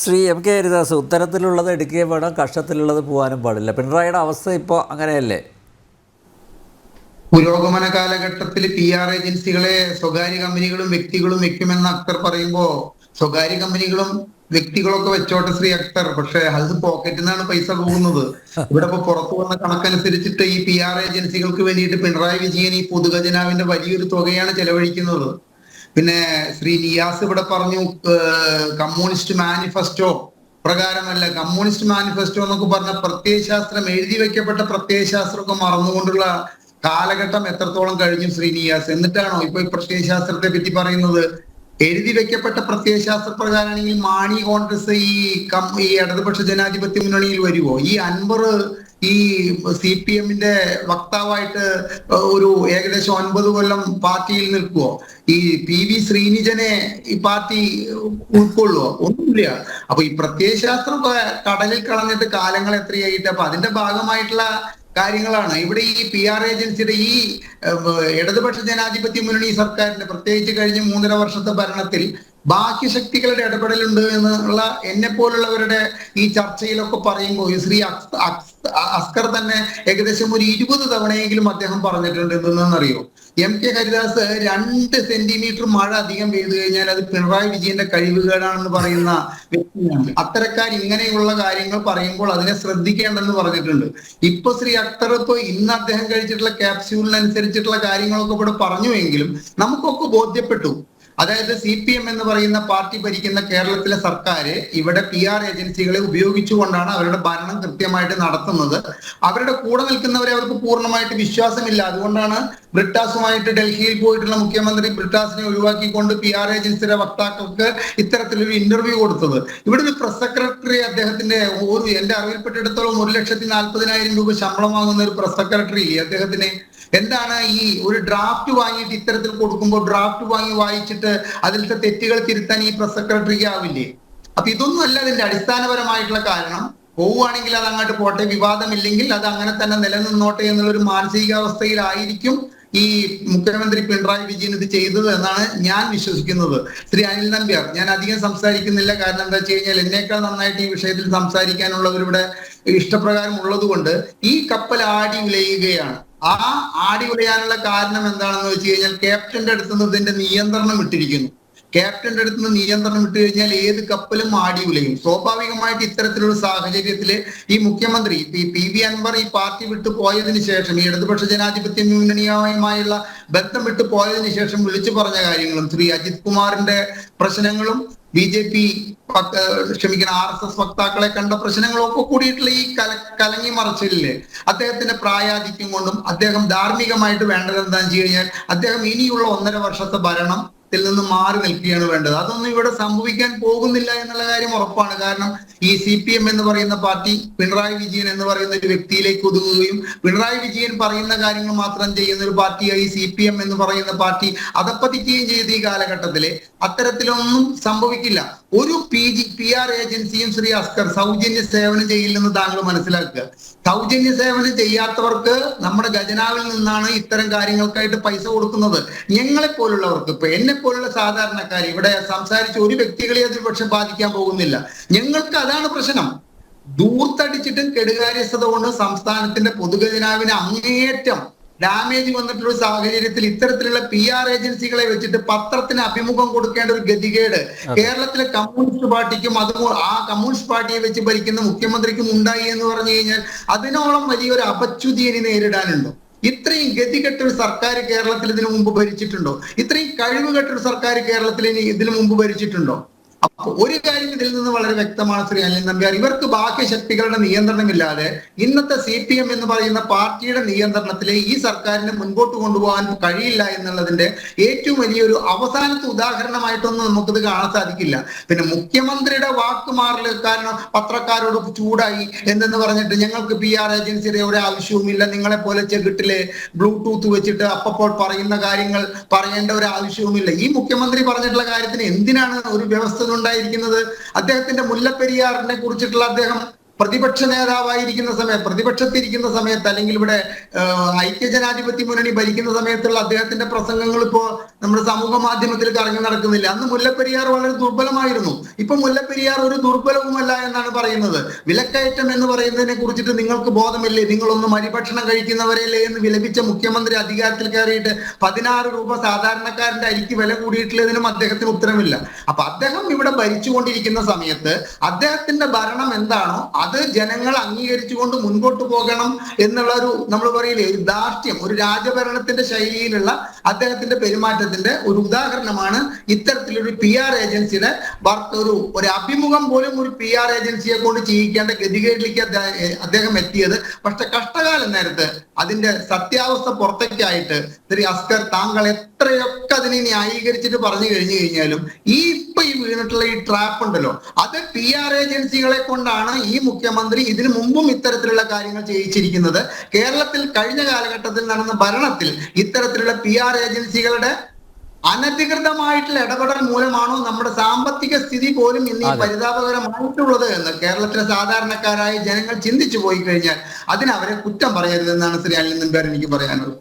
Shri M K Haridas, ഉത്തരത്തിലുള്ളത് എടുക്കുകയും വേണം, കഷ്ടത്തിലുള്ളത് പോകാനും പാടില്ല. പിണറായിയുടെ അവസ്ഥ ഇപ്പോൾ അങ്ങനെയല്ലേ? പുരോഗമന കാലഘട്ടത്തിൽ PR ഏജൻസികളെ സ്വകാര്യ കമ്പനികളും വ്യക്തികളും വെക്കുമെന്ന് അക്തർ പറയുമ്പോ സ്വകാര്യ കമ്പനികളും വ്യക്തികളൊക്കെ വെച്ചോട്ടെ ശ്രീ അക്തർ, പക്ഷെ അത് പോക്കറ്റിൽ നിന്നാണ് പൈസ പോകുന്നത്. ഇവിടെ ഇപ്പൊ പുറത്തു വന്ന കണക്കനുസരിച്ചിട്ട് ഈ PR ഏജൻസികൾക്ക് വേണ്ടിയിട്ട് പിണറായി വിജയൻ ഈ പൊതുഖജനാവിന്റെ വലിയൊരു തുകയാണ് ചെലവഴിക്കുന്നത്. പിന്നെ ശ്രീ നിയാസ് ഇവിടെ പറഞ്ഞു കമ്മ്യൂണിസ്റ്റ് മാനിഫെസ്റ്റോ പ്രകാരമല്ല. കമ്മ്യൂണിസ്റ്റ് മാനിഫെസ്റ്റോ എന്നൊക്കെ പറഞ്ഞ പ്രത്യയശാസ്ത്രം, എഴുതി വെക്കപ്പെട്ട പ്രത്യയശാസ്ത്രമൊക്കെ മറന്നുകൊണ്ടുള്ള കാലഘട്ടം എത്രത്തോളം കഴിഞ്ഞു ശ്രീ നിയാസ്? എന്നിട്ടാണോ ഇപ്പൊ ഈ പ്രത്യയശാസ്ത്രത്തെ പറ്റി പറയുന്നത്? എഴുതി വെക്കപ്പെട്ട പ്രത്യയശാസ്ത്ര പ്രകാരമാണെങ്കിൽ മാണി കോൺഗ്രസ് ഈ ഇടതുപക്ഷ ജനാധിപത്യ മുന്നണിയിൽ വരുമോ? ഈ അൻവർ ഈ CPM-ന്റെ വക്താവായിട്ട് ഒരു ഏകദേശം 9 കൊല്ലം പാർട്ടിയിൽ നിൽക്കുവോ? ഈ PV ശ്രീനിജനെ ഈ പാർട്ടി ഉൾക്കൊള്ളുവോ? ഒന്നുമില്ല. അപ്പൊ ഈ പ്രത്യയശാസ്ത്രം കടലിൽ കളഞ്ഞിട്ട് കാലങ്ങൾ എത്രയായിട്ട്, അപ്പൊ അതിന്റെ ഭാഗമായിട്ടുള്ള കാര്യങ്ങളാണ് ഇവിടെ ഈ PR ഏജൻസിയുടെ ഈ ഇടതുപക്ഷ ജനാധിപത്യ മുന്നണി സർക്കാരിന്റെ, പ്രത്യേകിച്ച് കഴിഞ്ഞ 3.5 വർഷത്തെ ഭരണത്തിൽ ബാഹ്യ ശക്തികളുടെ ഇടപെടലുണ്ട് എന്നുള്ള എന്നെ പോലുള്ളവരുടെ ഈ ചർച്ചയിലൊക്കെ പറയുമ്പോൾ ശ്രീ അസ്കർ തന്നെ ഏകദേശം ഒരു 20 തവണയെങ്കിലും അദ്ദേഹം പറഞ്ഞിട്ടുണ്ട്. എന്തെന്നറിയോ? MK ഹരിദാസ് 2 സെന്റിമീറ്റർ മഴ അധികം പെയ്തു കഴിഞ്ഞാൽ അത് പിണറായി വിജയന്റെ കഴിവുകേടാണെന്ന് പറയുന്ന വ്യക്തിയാണ്. അത്തരക്കാർ ഇങ്ങനെയുള്ള കാര്യങ്ങൾ പറയുമ്പോൾ അതിനെ ശ്രദ്ധിക്കേണ്ടെന്ന് പറഞ്ഞിട്ടുണ്ട്. ഇപ്പൊ ശ്രീ അക്തർ ഇപ്പൊ ഇന്ന് അദ്ദേഹം കഴിച്ചിട്ടുള്ള ക്യാപ്സ്യൂളിനനുസരിച്ചിട്ടുള്ള കാര്യങ്ങളൊക്കെ ഇവിടെ പറഞ്ഞുവെങ്കിലും നമുക്കൊക്കെ ബോധ്യപ്പെട്ടു. അതായത് CPM എന്ന് പറയുന്ന പാർട്ടി ഭരിക്കുന്ന കേരളത്തിലെ സർക്കാർ ഇവിടെ PR ഏജൻസികളെ ഉപയോഗിച്ചുകൊണ്ടാണ് അവരുടെ ഭരണം കൃത്യമായിട്ട് നടത്തുന്നത്. അവരുടെ കൂടെ നിൽക്കുന്നവരെ അവർക്ക് പൂർണ്ണമായിട്ട് വിശ്വാസമില്ല. അതുകൊണ്ടാണ് ബ്രിട്ടാസുമായിട്ട് ഡൽഹിയിൽ പോയിട്ടുള്ള മുഖ്യമന്ത്രി ബ്രിട്ടാസിനെ ഒഴിവാക്കിക്കൊണ്ട് PR ഏജൻസിയുടെ വക്താക്കൾക്ക് ഇത്തരത്തിലൊരു ഇന്റർവ്യൂ കൊടുത്തത്. ഇവിടെ ഒരു പ്രസ് സെക്രട്ടറി, അദ്ദേഹത്തിന്റെ എന്റെ അറിവിൽപ്പെട്ടിടത്തോളം 1,40,000 രൂപ ശമ്പളം വാങ്ങുന്ന ഒരു പ്രസ് സെക്രട്ടറി, അദ്ദേഹത്തിന് എന്താണ് ഈ ഒരു ഡ്രാഫ്റ്റ് വാങ്ങിയിട്ട് ഇത്തരത്തിൽ കൊടുക്കുമ്പോൾ ഡ്രാഫ്റ്റ് വാങ്ങി വായിച്ചിട്ട് അതിലത്തെ തെറ്റുകൾ തിരുത്താൻ ഈ പ്രസ് സെക്രട്ടറിക്ക് ആവില്ലേ? അപ്പൊ ഇതൊന്നും അല്ല ഇതിന്റെ അടിസ്ഥാനപരമായിട്ടുള്ള കാരണം. പോവുകയാണെങ്കിൽ അത് അങ്ങോട്ട് പോട്ടെ, വിവാദമില്ലെങ്കിൽ അത് അങ്ങനെ തന്നെ നിലനിന്നോട്ടെ എന്നുള്ളൊരു മാനസികാവസ്ഥയിലായിരിക്കും ഈ മുഖ്യമന്ത്രി പിണറായി വിജയൻ ഇത് ചെയ്തത് എന്നാണ് ഞാൻ വിശ്വസിക്കുന്നത്. ശ്രീ അനിൽ നമ്പ്യാർ, ഞാൻ അധികം സംസാരിക്കുന്നില്ല. കാരണം എന്താ വെച്ച് കഴിഞ്ഞാൽ എന്നേക്കാൾ നന്നായിട്ട് ഈ വിഷയത്തിൽ സംസാരിക്കാനുള്ളവരുടെ ഇഷ്ടപ്രകാരം ഉള്ളത് കൊണ്ട് ഈ കപ്പൽ ആടി ഉലയുകയാണ്. ആ ആടി ഉലയാനുള്ള കാരണം എന്താണെന്ന് വെച്ച് കഴിഞ്ഞാൽ ക്യാപ്റ്റന്റെ അടുത്ത് നിന്ന് ഇതിന്റെ നിയന്ത്രണം ഇട്ടിരിക്കുന്നു. ക്യാപ്റ്റന്റെ അടുത്ത് നിന്ന് നിയന്ത്രണം ഇട്ട് കഴിഞ്ഞാൽ ഏത് കപ്പലും ആടി ഉലയും. സ്വാഭാവികമായിട്ട് ഇത്തരത്തിലുള്ള സാഹചര്യത്തില് ഈ മുഖ്യമന്ത്രി PV അൻവർ ഈ പാർട്ടി വിട്ടു പോയതിനു ശേഷം, ഈ ഇടതുപക്ഷ ജനാധിപത്യ മുന്നണിയുമായുള്ള ബന്ധം വിട്ടു പോയതിനു ശേഷം വിളിച്ചു പറഞ്ഞ കാര്യങ്ങളും, ശ്രീ അജിത് കുമാറിന്റെ പ്രശ്നങ്ങളും, BJP RSS വക്താക്കളെ കണ്ട പ്രശ്നങ്ങളൊക്കെ കൂടിയിട്ടുള്ള ഈ കലങ്ങി മറച്ചില്ലേ, അദ്ദേഹത്തിന്റെ പ്രായാധിക്യം കൊണ്ടും അദ്ദേഹം ധാർമ്മികമായിട്ട് വേണ്ടത് എന്താണെന്ന് വെച്ച് കഴിഞ്ഞാൽ അദ്ദേഹം ഇനിയുള്ള 1.5 വർഷത്തെ ഭരണത്തിൽ നിന്ന് മാറി നിൽക്കുകയാണ് വേണ്ടത്. അതൊന്നും ഇവിടെ സംഭവിക്കാൻ പോകുന്നില്ല എന്നുള്ള കാര്യം ഉറപ്പാണ്. കാരണം ഈ CPM എന്ന് പറയുന്ന പാർട്ടി പിണറായി വിജയൻ എന്ന് പറയുന്ന ഒരു വ്യക്തിയിലേക്ക് ഒതുങ്ങുകയും PR വിജയൻ പറയുന്ന കാര്യങ്ങൾ മാത്രം ചെയ്യുന്ന ഒരു പാർട്ടിയായി CPM എന്ന് പറയുന്ന പാർട്ടി അധപ്പതിക്കുകയും ചെയ്ത് ഈ കാലഘട്ടത്തില് അത്തരത്തിലൊന്നും സംഭവിക്കില്ല. ഒരു PR ഏജൻസിയും ശ്രീ അസ്കർ സൗജന്യ സേവനം ചെയ്യില്ലെന്ന് താങ്കൾ മനസ്സിലാക്കുക. സൗജന്യ സേവനം ചെയ്യാത്തവർക്ക് നമ്മുടെ ഖജനാവിൽ നിന്നാണ് ഇത്തരം കാര്യങ്ങൾക്കായിട്ട് പൈസ കൊടുക്കുന്നത്. ഞങ്ങളെ പോലുള്ളവർക്ക്, ഇപ്പൊ എന്നെ പോലുള്ള സാധാരണക്കാർ ഇവിടെ സംസാരിച്ച ഒരു വ്യക്തികളെ അത് പക്ഷെ ബാധിക്കാൻ പോകുന്നില്ല. ഞങ്ങൾക്ക് അതാണ് പ്രശ്നം. ദൂർത്തടിച്ചിട്ടും കെടുകാര്യസ്ഥത കൊണ്ട് സംസ്ഥാനത്തിന്റെ പൊതുഖജനാവിന് അങ്ങേയറ്റം ഡാമേജ് വന്നിട്ടുള്ള സാഹചര്യത്തിൽ ഇത്തരത്തിലുള്ള PR ഏജൻസികളെ വെച്ചിട്ട് പത്രത്തിന് അഭിമുഖം കൊടുക്കേണ്ട ഒരു ഗതികേട് കേരളത്തിലെ കമ്മ്യൂണിസ്റ്റ് പാർട്ടിക്കും ആ കമ്മ്യൂണിസ്റ്റ് പാർട്ടിയെ വെച്ച് ഭരിക്കുന്ന മുഖ്യമന്ത്രിക്കും ഉണ്ടായി എന്ന് പറഞ്ഞു കഴിഞ്ഞാൽ അതിനോളം വലിയൊരു അപച്യുതി ഇനി നേരിടാനുണ്ടോ? ഇത്രയും ഗതികെട്ടൊരു സർക്കാർ കേരളത്തിൽ ഇതിനു മുമ്പ് ഭരിച്ചിട്ടുണ്ടോ? ഇത്രയും കഴിവുകെട്ടൊരു സർക്കാർ കേരളത്തിൽ ഇനി ഇതിനു മുമ്പ് ഭരിച്ചിട്ടുണ്ടോ? അപ്പൊ ഒരു കാര്യം ഇതിൽ നിന്ന് വളരെ വ്യക്തമാണ് ശ്രീ അനിൽ നമ്പ്യാർ, ഇവർക്ക് ബാഹ്യ ശക്തികളുടെ നിയന്ത്രണമില്ലാതെ ഇന്നത്തെ CPM എന്ന് പറയുന്ന പാർട്ടിയുടെ നിയന്ത്രണത്തിലെ ഈ സർക്കാരിനെ മുൻപോട്ട് കൊണ്ടുപോകാൻ കഴിയില്ല എന്നുള്ളതിന്റെ ഏറ്റവും വലിയൊരു അവസാനത്തെ ഉദാഹരണമായിട്ടൊന്നും നമുക്കിത് കാണാൻ സാധിക്കില്ല. പിന്നെ മുഖ്യമന്ത്രിയുടെ വാക്ക് മാറല് കാരണം പത്രക്കാരോട് ചൂടായി എന്തെന്ന് പറഞ്ഞിട്ട് ഞങ്ങൾക്ക് PR ഏജൻസിയുടെ ഒരു ആവശ്യവുമില്ല, നിങ്ങളെ പോലെ ചെകിട്ടിലെ ബ്ലൂടൂത്ത് വെച്ചിട്ട് അപ്പോൾ പറയുന്ന കാര്യങ്ങൾ പറയേണ്ട ഒരു ആവശ്യവുമില്ല. ഈ മുഖ്യമന്ത്രി പറഞ്ഞിട്ടുള്ള കാര്യത്തിന് എന്തിനാണ് ഒരു വ്യവസ്ഥ ഉണ്ടായിരിക്കുന്നത്? അദ്ദേഹത്തിന്റെ മുല്ലപ്പെരിയാറിനെ കുറിച്ചിട്ടുള്ള അദ്ദേഹം പ്രതിപക്ഷ നേതാവായിരിക്കുന്ന സമയത്ത്, പ്രതിപക്ഷത്തിരിക്കുന്ന സമയത്ത്, അല്ലെങ്കിൽ ഇവിടെ ഐക്യജനാധിപത്യ മുന്നണി ഭരിക്കുന്ന സമയത്തുള്ള അദ്ദേഹത്തിന്റെ പ്രസംഗങ്ങൾ ഇപ്പോ നമ്മുടെ സമൂഹ മാധ്യമത്തിൽ കറങ്ങി നടക്കുന്നില്ല. അന്ന് മുല്ലപ്പെരിയാർ വളരെ ദുർബലമായിരുന്നു. ഇപ്പൊ മുല്ലപ്പെരിയാർ ഒരു ദുർബലവുമല്ല എന്നാണ് പറയുന്നത്. വിലക്കയറ്റം എന്ന് പറയുന്നതിനെ കുറിച്ചിട്ട് നിങ്ങൾക്ക് ബോധമില്ലേ? നിങ്ങളൊന്നും അരിഭക്ഷണം കഴിക്കുന്നവരല്ലേ എന്ന് വിലപിച്ച മുഖ്യമന്ത്രി അധികാരത്തിൽ കയറിയിട്ട് 16 രൂപ സാധാരണക്കാരന്റെ അരിക്ക് വില കൂടിയിട്ടുള്ളതിനും അദ്ദേഹത്തിന് ഉത്തരമില്ല. അപ്പൊ അദ്ദേഹം ഇവിടെ ഭരിച്ചുകൊണ്ടിരിക്കുന്ന സമയത്ത് അദ്ദേഹത്തിന്റെ ഭരണം എന്താണോ അത് ജനങ്ങൾ അംഗീകരിച്ചുകൊണ്ട് മുൻപോട്ട് പോകണം എന്നുള്ള ഒരു, നമ്മൾ പറയില്ലേ, ഒരു ധാർഷ്ട്യം, ഒരു രാജഭരണത്തിന്റെ ശൈലിയിലുള്ള അദ്ദേഹത്തിന്റെ പെരുമാറ്റത്തിന്റെ ഒരു ഉദാഹരണമാണ് ഇത്തരത്തിലൊരു PR ഏജൻസിയുടെ ഒരു അഭിമുഖം പോലും ഒരു PR ഏജൻസിയെ കൊണ്ട് ചെയ്യിക്കേണ്ട ഗതികേടിലേക്ക് അദ്ദേഹം എത്തിയത്. പക്ഷെ കഷ്ടകാലം നേരത്ത് അതിന്റെ സത്യാവസ്ഥ പുറത്തേക്കായിട്ട് ശ്രീ അസ്കർ, താങ്കൾ എത്രയൊക്കെ അതിനെ ന്യായീകരിച്ചിട്ട് പറഞ്ഞു കഴിഞ്ഞാലും ഈ വീണിട്ടുള്ള ഈ ട്രാപ്പ് ഉണ്ടല്ലോ, അത് PR ഏജൻസികളെ കൊണ്ടാണ് ഈ മുഖ്യമന്ത്രി ഇതിനു മുമ്പും ഇത്തരത്തിലുള്ള കാര്യങ്ങൾ ചെയ്യിച്ചിരിക്കുന്നത്. കേരളത്തിൽ കഴിഞ്ഞ കാലഘട്ടത്തിൽ നടന്ന ഭരണത്തിൽ ഇത്തരത്തിലുള്ള PR ഏജൻസികളുടെ അനധികൃതമായിട്ടുള്ള ഇടപെടൽ മൂലമാണോ നമ്മുടെ സാമ്പത്തിക സ്ഥിതി പോലും ഇന്ന് ഈ പരിതാപകരമായിട്ടുള്ളത് എന്ന് കേരളത്തിലെ സാധാരണക്കാരായ ജനങ്ങൾ ചിന്തിച്ചു പോയി കഴിഞ്ഞാൽ അതിനവരെ കുറ്റം പറയരുതെന്നാണ് ശ്രീ അനിൽ നമ്പ്യാർ എനിക്ക് പറയാനുള്ളത്.